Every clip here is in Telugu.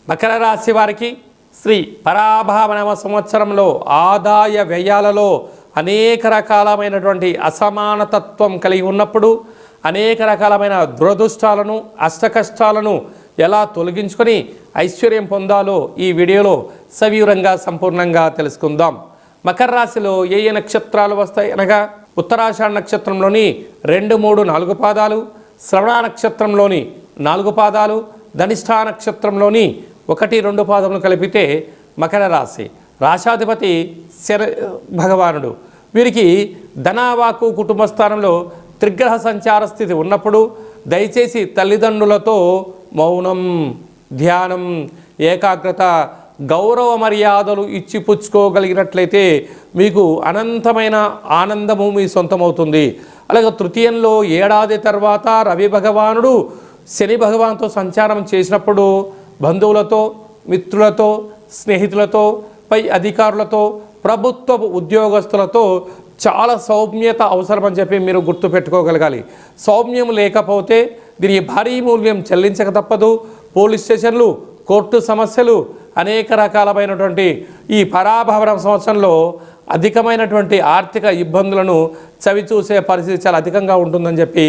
మకర రాశి వారికి శ్రీ పరాభావనవ సంవత్సరంలో ఆదాయ వ్యయాలలో అనేక రకాలమైనటువంటి అసమానతత్వం కలిగి ఉన్నప్పుడు అనేక రకాలమైన దురదృష్టాలను అష్టకష్టాలను ఎలా తొలగించుకొని ఐశ్వర్యం పొందాలో ఈ వీడియోలో సవివరంగా సంపూర్ణంగా తెలుసుకుందాం. మకర రాశిలో ఏ ఏ నక్షత్రాలు వస్తాయి అనగా ఉత్తరాషాఢ నక్షత్రంలోని 2, 3, 4 పాదాలు, శ్రవణ నక్షత్రంలోని 4 పాదాలు, ధనిష్ఠా నక్షత్రంలోని 1, 2 పాదములు కలిపితే మకర రాశి. రాశాధిపతి శని భగవానుడు. వీరికి ధనవాకు కుటుంబ స్థానంలో త్రిగ్రహ సంచార స్థితి ఉన్నప్పుడు దయచేసి తల్లిదండ్రులతో మౌనం, ధ్యానం, ఏకాగ్రత, గౌరవ మర్యాదలు ఇచ్చిపుచ్చుకోగలిగినట్లయితే మీకు అనంతమైన ఆనందము మీ సొంతమవుతుంది. అలాగే తృతీయంలో ఏడాది తర్వాత రవి భగవానుడు శని భగవాన్తో సంచారం చేసినప్పుడు బంధువులతో, మిత్రులతో, స్నేహితులతో, పై అధికారులతో, ప్రభుత్వ ఉద్యోగస్తులతో చాలా సౌమ్యత అవసరమని చెప్పి మీరు గుర్తుపెట్టుకోగలగాలి. సౌమ్యం లేకపోతే దీనికి భారీ మూల్యం చెల్లించక తప్పదు. పోలీస్ స్టేషన్లు, కోర్టు సమస్యలు, అనేక రకాలమైనటువంటి ఈ పరాభవన సంవత్సరంలో అధికమైనటువంటి ఆర్థిక ఇబ్బందులను చవిచూసే పరిస్థితి చాలా అధికంగా ఉంటుందని చెప్పి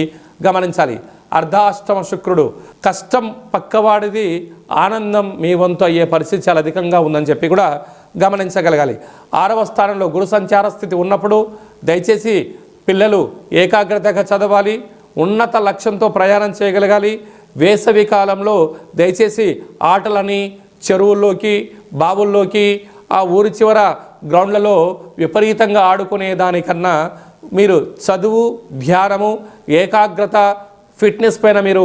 గమనించాలి. అర్ధాష్టమ శుక్రుడు. కష్టం పక్కవాడిది, ఆనందం మీ వంతు అయ్యే పరిస్థితి చాలా అధికంగా ఉందని చెప్పి కూడా గమనించగలగాలి. 6వ స్థానంలో గురు సంచార స్థితి ఉన్నప్పుడు దయచేసి పిల్లలు ఏకాగ్రతగా చదవాలి, ఉన్నత లక్ష్యంతో ప్రయాణం చేయగలగాలి. వేసవి కాలంలో దయచేసి ఆటలని చెరువుల్లోకి, బావుల్లోకి, ఆ ఊరి చివర గ్రౌండ్లలో విపరీతంగా ఆడుకునే దానికన్నా మీరు చదువు, ధ్యానము, ఏకాగ్రత, ఫిట్నెస్ పైన మీరు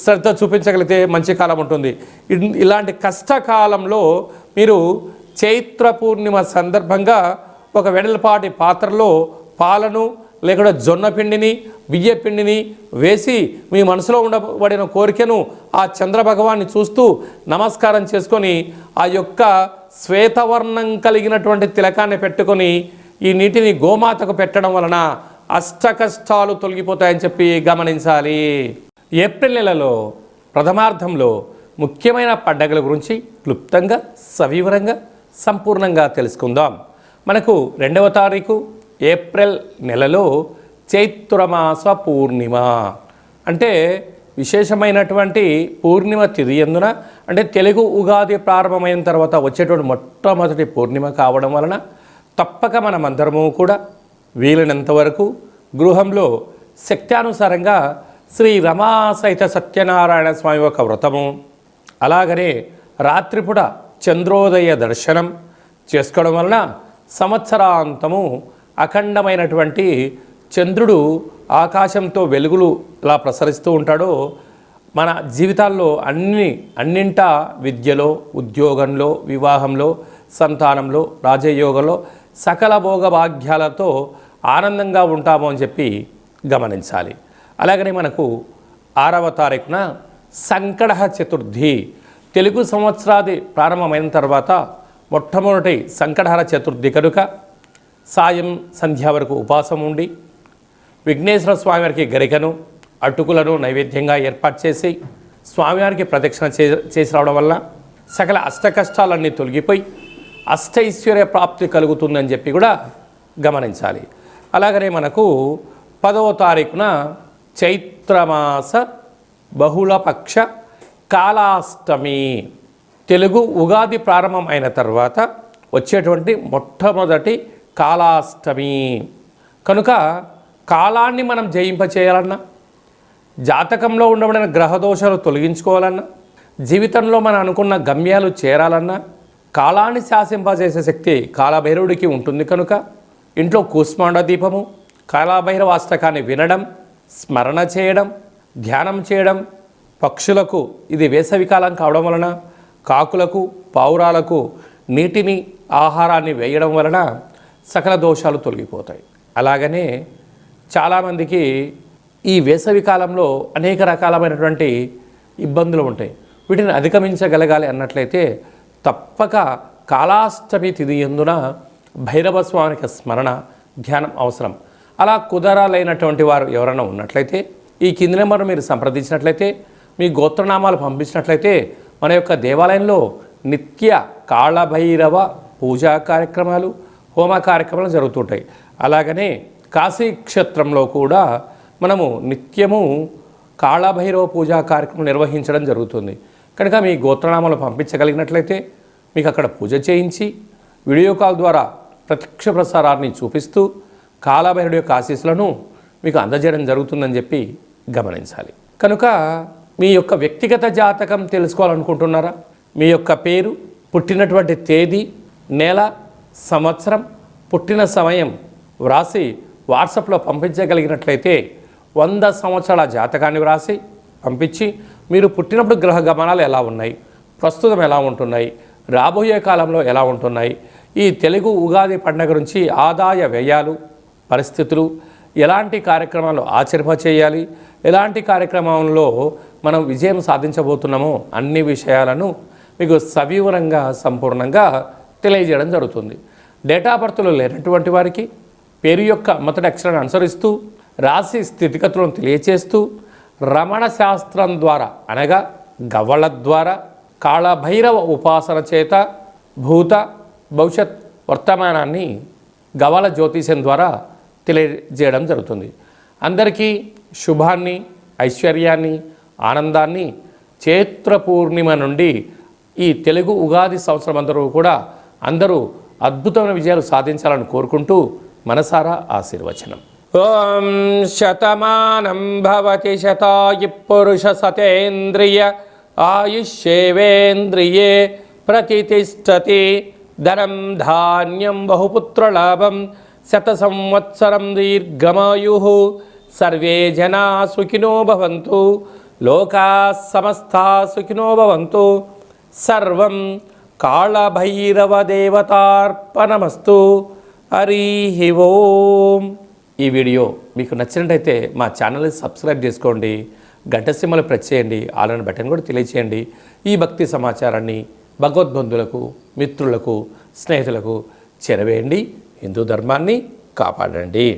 శ్రద్ధ చూపించగలిగితే మంచి కాలం ఉంటుంది. ఇలాంటి కష్టకాలంలో మీరు చైత్ర పూర్ణిమ సందర్భంగా ఒక వెడల్పాటి పాత్రలో పాలను లేకుండా జొన్న పిండిని, బియ్య పిండిని వేసి మీ మనసులో ఉండబడిన కోరికను ఆ చంద్ర భగవాన్ని చూస్తూ నమస్కారం చేసుకొని ఆ యొక్క శ్వేతవర్ణం కలిగినటువంటి తిలకాన్ని పెట్టుకొని ఈ నీటిని గోమాతకు పెట్టడం వలన అష్టకష్టాలు తొలగిపోతాయని చెప్పి గమనించాలి. ఏప్రిల్ నెలలో ప్రథమార్థంలో ముఖ్యమైన పండగల గురించి క్లుప్తంగా, సవివరంగా, సంపూర్ణంగా తెలుసుకుందాం. మనకు 2వ తారీఖు ఏప్రిల్ నెలలో చైత్రమాస పూర్ణిమ అంటే విశేషమైనటువంటి పూర్ణిమ తిథి ఎందున అంటే తెలుగు ఉగాది ప్రారంభమైన తర్వాత వచ్చేటువంటి మొట్టమొదటి పూర్ణిమ కావడం వలన తప్పక మనమందరము కూడా వీలైనంత వరకు గృహంలో శక్త్యానుసారంగా శ్రీ రమా సహిత సత్యనారాయణ స్వామి యొక్క వ్రతము, అలాగనే రాత్రిపూట చంద్రోదయ దర్శనం చేసుకోవడం వలన సంవత్సరాంతము అఖండమైనటువంటి చంద్రుడు ఆకాశంతో వెలుగులు ఎలా ప్రసరిస్తూ ఉంటాడో మన జీవితాల్లో అన్నింటా విద్యలో, ఉద్యోగంలో, వివాహంలో, సంతానంలో, రాజయోగంలో సకల భోగభాగ్యాలతో ఆనందంగా ఉంటాము అని చెప్పి గమనించాలి. అలాగనే మనకు 6వ తారీఖున సంకటహ చతుర్థి. తెలుగు సంవత్సరాది ప్రారంభమైన తర్వాత మొట్టమొదటి సంకటహర చతుర్థి కనుక సాయం సంధ్య వరకు ఉపవాసం ఉండి విఘ్నేశ్వర స్వామివారికి గరికను, అటుకులను నైవేద్యంగా ఏర్పాటు చేసి స్వామివారికి ప్రదక్షిణ చేసి రావడం వల్ల సకల అష్టకష్టాలన్నీ తొలగిపోయి అష్టైశ్వర్య ప్రాప్తి కలుగుతుందని చెప్పి కూడా గమనించాలి. అలాగనే మనకు 10వ తారీఖున చైత్రమాస బహుళపక్ష కాలాష్టమి. తెలుగు ఉగాది ప్రారంభం అయిన తర్వాత వచ్చేటువంటి మొట్టమొదటి కాలాష్టమి కనుక కాలాన్ని మనం జయింపచేయాలన్నా, జాతకంలో ఉండబడిన గ్రహదోషాలు తొలగించుకోవాలన్నా, జీవితంలో మనం అనుకున్న గమ్యాలు చేరాలన్నా కాలాన్ని శాసింపజేసే శక్తి కాలభైరవుడికి ఉంటుంది కనుక ఇంట్లో కూష్మాండ దీపము, కాలభైరవ అష్టకాన్ని వినడం, స్మరణ చేయడం, ధ్యానం చేయడం, పక్షులకు ఇది వేసవికాలం కావడం వలన కాకులకు, పావురాలకు నీటిని, ఆహారాన్ని వేయడం వలన సకల దోషాలు తొలగిపోతాయి. అలాగనే చాలామందికి ఈ వేసవి కాలంలో అనేక రకాలమైనటువంటి ఇబ్బందులు ఉంటాయి. వీటిని అధిగమించగలగాలి అన్నట్లయితే తప్పక కాలాష్టమి తిథి యందున భైరవ స్వామికి స్మరణ, ధ్యానం అవసరం. అలా కుదరాలైనటువంటి వారు ఎవరైనా ఉన్నట్లయితే ఈ కింది నెంబర్ మీరు సంప్రదించినట్లయితే, మీ గోత్రనామాలు పంపించినట్లయితే మన యొక్క దేవాలయంలో నిత్య కాళభైరవ పూజా కార్యక్రమాలు, హోమ కార్యక్రమాలు జరుగుతుంటాయి. అలాగనే కాశీ క్షేత్రంలో కూడా మనము నిత్యము కాళభైరవ పూజా కార్యక్రమం నిర్వహించడం జరుగుతుంది. కనుక మీ గోత్రనామాలు పంపించగలిగినట్లయితే మీకు అక్కడ పూజ చేయించి వీడియో కాల్ ద్వారా ప్రత్యక్ష ప్రసారాన్ని చూపిస్తూ కాళభైరుడి యొక్క ఆశీస్సులను మీకు అందజేయడం జరుగుతుందని చెప్పి గమనించాలి. కనుక మీ యొక్క వ్యక్తిగత జాతకం తెలుసుకోవాలనుకుంటున్నారా? మీ యొక్క పేరు, పుట్టినటువంటి తేదీ, నెల, సంవత్సరం, పుట్టిన సమయం వ్రాసి వాట్సాప్లో పంపించగలిగినట్లయితే 100 సంవత్సరాల జాతకాన్ని వ్రాసి పంపించి మీరు పుట్టినప్పుడు గ్రహ గమనాలు ఎలా ఉన్నాయి, ప్రస్తుతం ఎలా ఉంటున్నాయి, రాబోయే కాలంలో ఎలా ఉంటున్నాయి, ఈ తెలుగు ఉగాది పండుగ నుంచి ఆదాయ వ్యయాలు, పరిస్థితులు, ఎలాంటి కార్యక్రమాలు ఆచరింపచేయాలి, ఎలాంటి కార్యక్రమంలో మనం విజయం సాధించబోతున్నామో అన్ని విషయాలను మీకు సవివరంగా సంపూర్ణంగా తెలియజేయడం జరుగుతుంది. డేటా బర్త్లో లేనటువంటి వారికి పేరు యొక్క మొదటి అక్షరాన్ని అనుసరిస్తూ రాశి స్థితిగతులను తెలియచేస్తూ రమణ శాస్త్రం ద్వారా అనగా గవ్వల ద్వారా కాళభైరవ ఉపాసన చేత భూత భవిష్యత్ వర్తమానాన్ని గవ్వల జ్యోతిష్యం ద్వారా తెలియజేయడం జరుగుతుంది. అందరికీ శుభాన్ని, ఐశ్వర్యాన్ని, ఆనందాన్ని చైత్ర పూర్ణిమ నుండి ఈ తెలుగు ఉగాది సంవత్సరం అందరూ అద్భుతమైన విజయాలు సాధించాలని కోరుకుంటూ మనసారా ఆశీర్వచనం. ఓం శతమానం భవతి శతాయు పురుష సతేంద్రియ ఆయుష్యేవేంద్రియే ప్రతిష్టతి ధనం ధాన్యం బహుపుత్రలాభం శత సంవత్సరం దీర్ఘమాయు సర్వే జనా సుఖినో భవంతు లోకా సమస్తా సుఖినో భవంతు సర్వం కాళభైరవ దేవతార్పణమస్తు. హరి ఓం. ఈ వీడియో మీకు నచ్చినట్టయితే మా ఛానల్ని సబ్స్క్రైబ్ చేసుకోండి, గంట సింబల్ ప్రెస్ చేయండి, ఆల్ బటన్ కూడా తెలియచేయండి. ఈ భక్తి సమాచారాన్ని భగవద్బంధులకు, మిత్రులకు, స్నేహితులకు చేరవేయండి. హిందూ ధర్మాన్ని కాపాడండి.